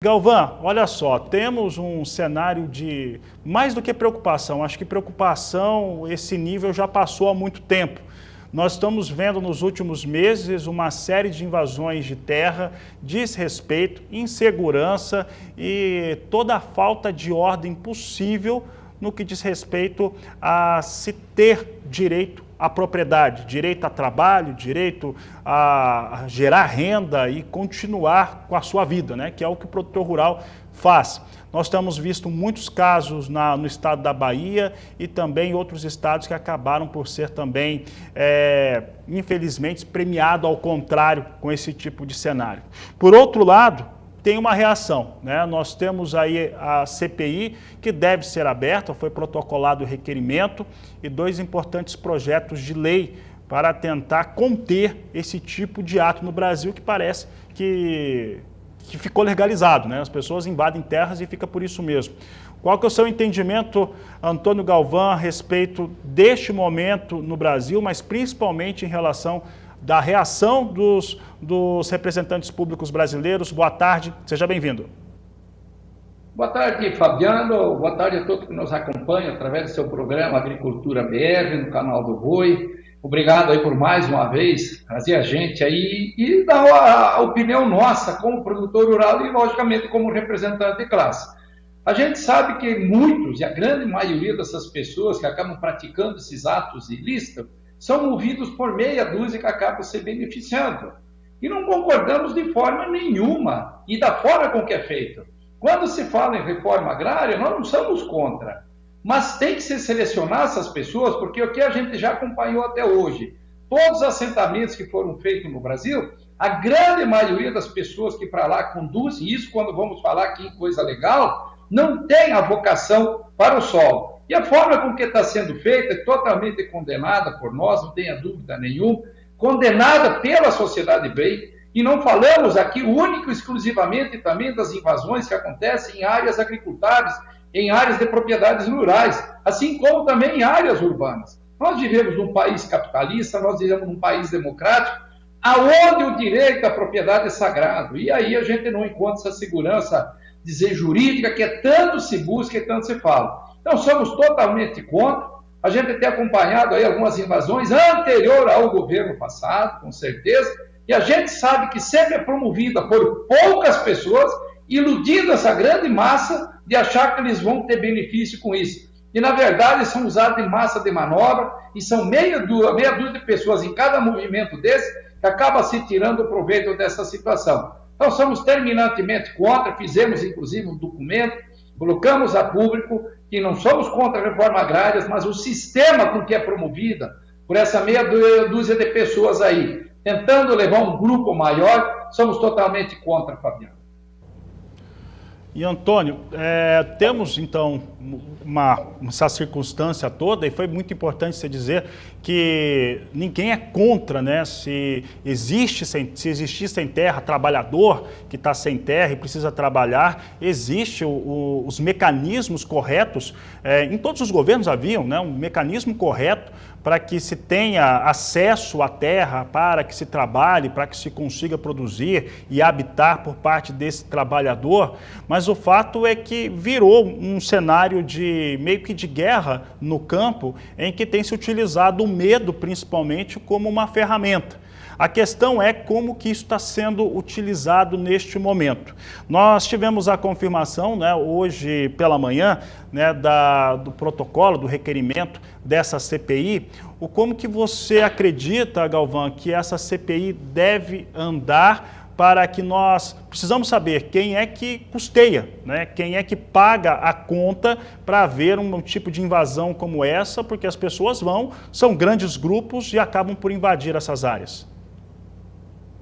Galvão, olha só, temos um cenário de mais do que preocupação. Acho que preocupação, esse nível já passou há muito tempo. Nós estamos vendo nos últimos meses uma série de invasões de terra, desrespeito, insegurança e toda a falta de ordem possível no que diz respeito a se ter direito à propriedade, direito a trabalho, direito a gerar renda e continuar com a sua vida, né? Que é o que o produtor rural faz. Nós temos visto muitos casos no estado da Bahia e também em outros estados que acabaram por ser também, infelizmente, premiado ao contrário com esse tipo de cenário. Por outro lado, tem uma reação, né? Nós temos aí a CPI que deve ser aberta, foi protocolado o requerimento e 2 importantes projetos de lei para tentar conter esse tipo de ato no Brasil que parece que ficou legalizado, né? As pessoas invadem terras e fica por isso mesmo. Qual que é o seu entendimento, Antônio Galvão, a respeito deste momento no Brasil, mas principalmente em relação da reação dos representantes públicos brasileiros? Boa tarde, seja bem-vindo. Boa tarde, Fabiano. Boa tarde a todos que nos acompanham através do seu programa Agricultura BR, no canal do Boi. Obrigado aí por mais uma vez trazer a gente aí e dar a opinião nossa como produtor rural e, logicamente, como representante de classe. A gente sabe que muitos, e a grande maioria dessas pessoas que acabam praticando esses atos ilícitos, são movidos por meia dúzia que acabam se beneficiando. E não concordamos de forma nenhuma e da forma com que é feito. Quando se fala em reforma agrária, nós não somos contra. Mas tem que se selecionar essas pessoas, porque o que a gente já acompanhou até hoje, todos os assentamentos que foram feitos no Brasil, a grande maioria das pessoas que para lá conduzem, isso quando vamos falar aqui em coisa legal, não tem a vocação para o solo. E a forma com que está sendo feita é totalmente condenada por nós, não tenha dúvida nenhuma, condenada pela sociedade bem, e não falamos aqui único e exclusivamente também das invasões que acontecem em áreas agricultáveis, em áreas de propriedades rurais, assim como também em áreas urbanas. Nós vivemos num país capitalista, nós vivemos num país democrático, aonde o direito à propriedade é sagrado, e aí a gente não encontra essa segurança, dizer, jurídica, que tanto se busca e tanto se fala. Então, somos totalmente contra. A gente tem acompanhado aí algumas invasões anterior ao governo passado, com certeza, e a gente sabe que sempre é promovida por poucas pessoas, iludindo essa grande massa de achar que eles vão ter benefício com isso. E, na verdade, são usados em massa de manobra e são meia dúzia de pessoas em cada movimento desse que acaba se tirando proveito dessa situação. Então, somos terminantemente contra, fizemos, inclusive, um documento, colocamos a público que não somos contra a reforma agrária, mas o sistema com que é promovida por essa meia dúzia de pessoas aí, tentando levar um grupo maior, somos totalmente contra, Fabiano. E, Antônio, temos, então, essa circunstância toda, e foi muito importante você dizer que ninguém é contra, né? Se existir sem terra, trabalhador que está sem terra e precisa trabalhar, existe os mecanismos corretos, em todos os governos haviam, né? Um mecanismo correto para que se tenha acesso à terra, para que se trabalhe, para que se consiga produzir e habitar por parte desse trabalhador, mas o fato é que virou um cenário de meio que de guerra no campo, em que tem se utilizado o medo, principalmente, como uma ferramenta. A questão é como que isso está sendo utilizado neste momento. Nós tivemos a confirmação, né, hoje pela manhã, né, do protocolo, do requerimento dessa CPI. Como que você acredita, Galvão, que essa CPI deve andar para que nós precisamos saber quem é que custeia, né? Quem é que paga a conta para haver um tipo de invasão como essa, porque as pessoas são grandes grupos e acabam por invadir essas áreas.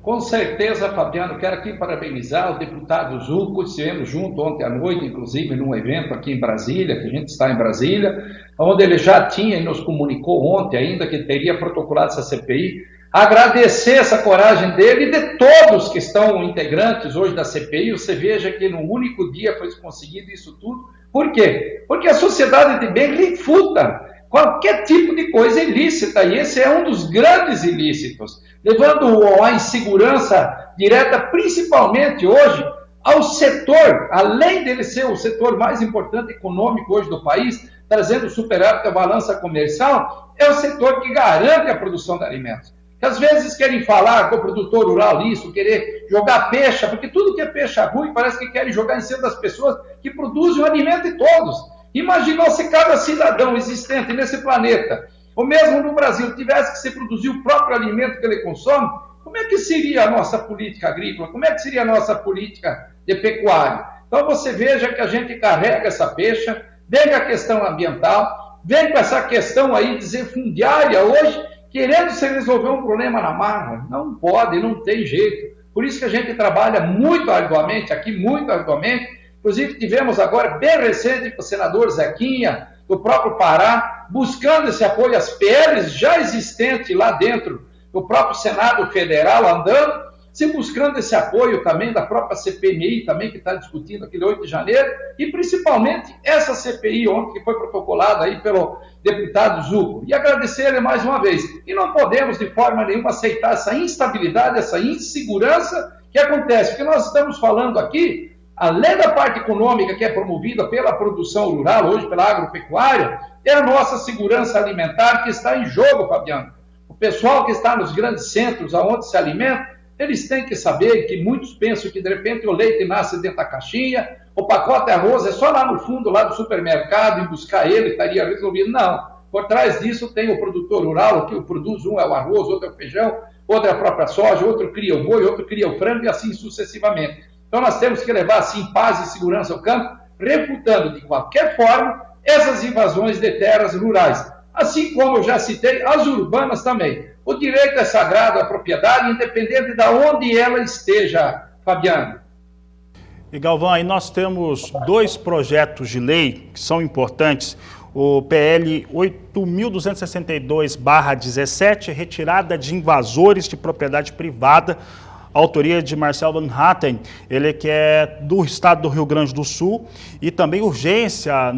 Com certeza, Fabiano, quero aqui parabenizar o deputado Zucco, estivemos juntos ontem à noite, inclusive num evento aqui em Brasília, que a gente está em Brasília, onde ele já tinha e nos comunicou ontem ainda que teria protocolado essa CPI. Agradecer essa coragem dele e de todos que estão integrantes hoje da CPI. Você veja que num único dia foi conseguido isso tudo. Por quê? Porque a sociedade de bem refuta qualquer tipo de coisa ilícita, e esse é um dos grandes ilícitos, levando a insegurança direta, principalmente hoje, ao setor, além dele ser o setor mais importante econômico hoje do país, trazendo superávit à balança comercial, é o setor que garante a produção de alimentos. Que às vezes querem falar com o produtor rural isso, querer jogar peixe, porque tudo que é peixe ruim parece que querem jogar em cima das pessoas que produzem o alimento de todos. Imaginou se cada cidadão existente nesse planeta, ou mesmo no Brasil, tivesse que se produzir o próprio alimento que ele consome, como é que seria a nossa política agrícola? Como é que seria a nossa política de pecuária? Então você veja que a gente carrega essa peixa, vem com a questão ambiental, vem com essa questão aí desenfundiária hoje, querendo se resolver um problema na marra. Não pode, não tem jeito. Por isso que a gente trabalha muito arduamente aqui, muito arduamente. Inclusive tivemos agora, bem recente, com o senador Zequinha, do próprio Pará, buscando esse apoio às PLs já existentes lá dentro do próprio Senado Federal, andando, se buscando esse apoio também da própria CPMI, também que está discutindo aquele 8 de janeiro, e principalmente essa CPI ontem, que foi protocolada aí pelo deputado Zucco. E agradecer ele mais uma vez. E não podemos, de forma nenhuma, aceitar essa instabilidade, essa insegurança que acontece, porque nós estamos falando aqui, além da parte econômica que é promovida pela produção rural, hoje pela agropecuária, é a nossa segurança alimentar que está em jogo, Fabiano. O pessoal que está nos grandes centros, aonde se alimenta, eles têm que saber que muitos pensam que de repente o leite nasce dentro da caixinha, o pacote de arroz é só lá no fundo, lá do supermercado, e buscar ele estaria resolvido. Não. Por trás disso tem o produtor rural, o que produz, um é o arroz, outro é o feijão, outro é a própria soja, outro cria o boi, outro cria o frango e assim sucessivamente. Então nós temos que levar assim paz e segurança ao campo, refutando de qualquer forma essas invasões de terras rurais. Assim como eu já citei, as urbanas também. O direito é sagrado à propriedade, independente de onde ela esteja, Fabiano. E Galvão, aí nós temos dois projetos de lei que são importantes. O PL 8.262/17, retirada de invasores de propriedade privada, autoria de Marcel Van Hatten, ele que é do estado do Rio Grande do Sul, e também urgência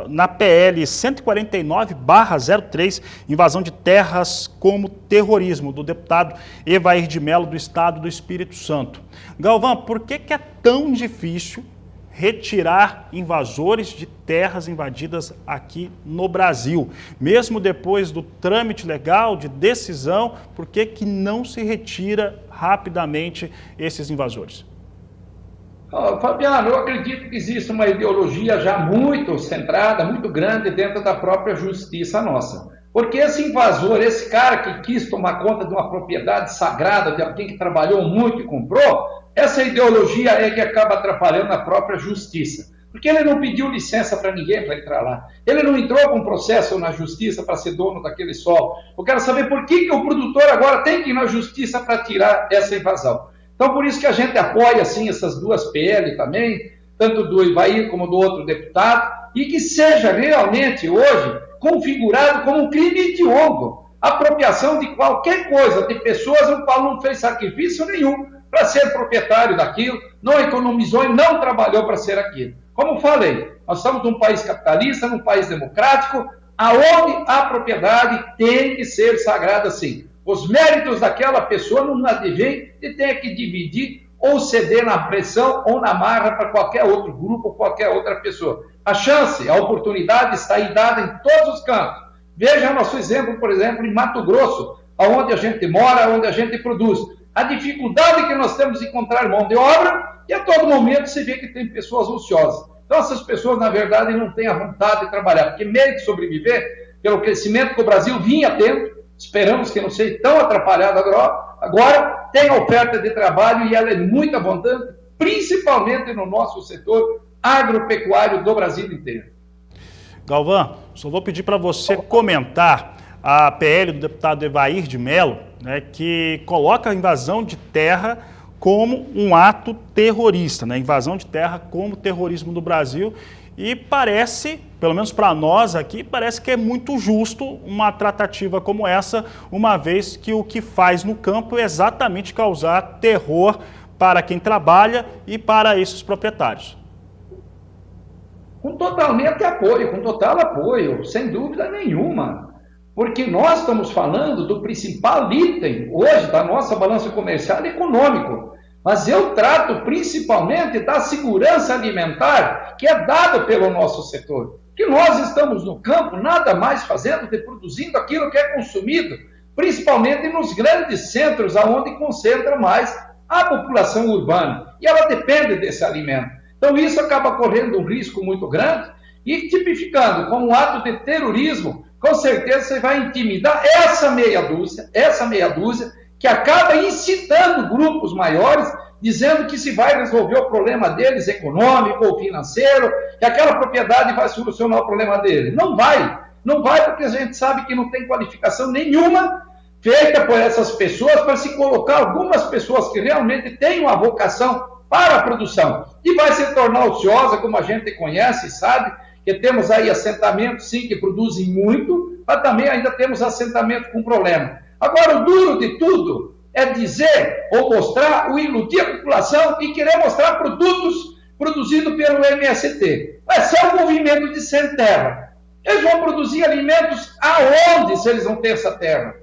na PL 149/03, invasão de terras como terrorismo, do deputado Evair de Mello, do estado do Espírito Santo. Galvão, por que é tão difícil retirar invasores de terras invadidas aqui no Brasil? Mesmo depois do trâmite legal, de decisão, por que não se retira rapidamente esses invasores? Fabiano, eu acredito que existe uma ideologia já muito centrada, muito grande dentro da própria justiça nossa. Porque esse invasor, esse cara que quis tomar conta de uma propriedade sagrada, de alguém que trabalhou muito e comprou, essa ideologia é que acaba atrapalhando a própria justiça. Porque ele não pediu licença para ninguém para entrar lá. Ele não entrou com um processo na justiça para ser dono daquele solo. Eu quero saber por que o produtor agora tem que ir na justiça para tirar essa invasão. Então, por isso que a gente apoia, assim, essas duas PL também, tanto do Evair como do outro deputado, e que seja realmente hoje configurado como um crime hediondo. Apropriação de qualquer coisa, de pessoas no qual não fez sacrifício nenhum para ser proprietário daquilo, não economizou e não trabalhou para ser aquilo. Como falei, nós estamos num país capitalista, num país democrático, aonde a propriedade tem que ser sagrada sim. Os méritos daquela pessoa não advém de ter que dividir ou ceder na pressão ou na marra para qualquer outro grupo ou qualquer outra pessoa. A chance, a oportunidade está aí dada em todos os campos. Veja nosso exemplo, por exemplo, em Mato Grosso, onde a gente mora, onde a gente produz. A dificuldade que nós temos de encontrar mão de obra, e a todo momento se vê que tem pessoas ociosas. Então essas pessoas, na verdade, não têm a vontade de trabalhar, porque meio de sobreviver, pelo crescimento que o Brasil vinha tendo, esperamos que não seja tão atrapalhado agora tem a oferta de trabalho e ela é muito abundante, principalmente no nosso setor agropecuário do Brasil inteiro. Galvão, só vou pedir para você comentar a PL do deputado Evair de Mello, né, que coloca a invasão de terra como um ato terrorista, né? Invasão de terra como terrorismo do Brasil, e parece, pelo menos para nós aqui, parece que é muito justo uma tratativa como essa, uma vez que o que faz no campo é exatamente causar terror para quem trabalha e para esses proprietários. Com totalmente apoio, com total apoio, sem dúvida nenhuma. Porque nós estamos falando do principal item hoje da nossa balança comercial e econômico. Mas eu trato principalmente da segurança alimentar que é dada pelo nosso setor. Que nós estamos no campo nada mais fazendo do que produzindo aquilo que é consumido, principalmente nos grandes centros, onde concentra mais a população urbana. E ela depende desse alimento. Então isso acaba correndo um risco muito grande e tipificando como um ato de terrorismo, com certeza você vai intimidar essa meia dúzia, que acaba incitando grupos maiores, dizendo que se vai resolver o problema deles econômico ou financeiro, que aquela propriedade vai solucionar o problema deles. Não vai porque a gente sabe que não tem qualificação nenhuma feita por essas pessoas para se colocar algumas pessoas que realmente têm uma vocação para a produção. E vai se tornar ociosa, como a gente conhece e sabe, que temos aí assentamentos, sim, que produzem muito, mas também ainda temos assentamentos com problema. Agora, o duro de tudo é dizer ou mostrar, ou iludir a população e querer mostrar produtos produzidos pelo MST. Vai ser um movimento de sem terra. Eles vão produzir alimentos aonde, se eles não têm essa terra?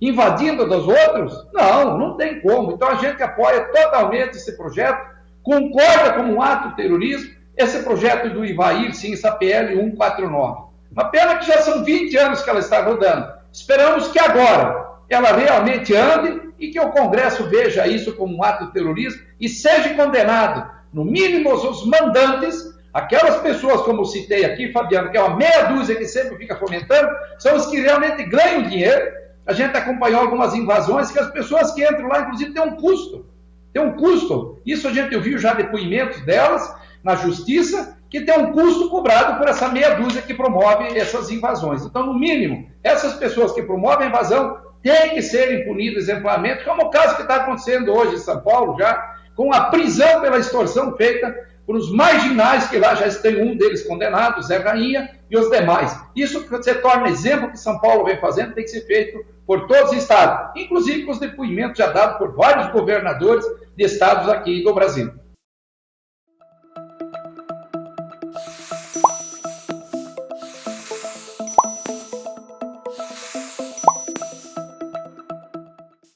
Invadindo dos outros? Não, não tem como. Então a gente apoia totalmente esse projeto, concorda como um ato de terrorismo, esse projeto do Ivair, sim, essa PL 149. Uma pena que já são 20 anos que ela está rodando. Esperamos que agora ela realmente ande e que o Congresso veja isso como um ato de terrorismo e seja condenado, no mínimo, os mandantes, aquelas pessoas, como eu citei aqui, Fabiano, que é uma meia dúzia que sempre fica fomentando, são os que realmente ganham dinheiro. A gente acompanhou algumas invasões que as pessoas que entram lá, inclusive, têm um custo. Tem um custo. Isso a gente ouviu já depoimentos delas na justiça, que tem um custo cobrado por essa meia dúzia que promove essas invasões. Então, no mínimo, essas pessoas que promovem a invasão têm que ser punidas exemplarmente, como o caso que está acontecendo hoje em São Paulo, já, com a prisão pela extorsão feita por os marginais, que lá já tem um deles condenado, Zé Rainha, e os demais. Isso se torna exemplo que São Paulo vem fazendo, tem que ser feito por todos os estados, inclusive com os depoimentos já dados por vários governadores de estados aqui do Brasil.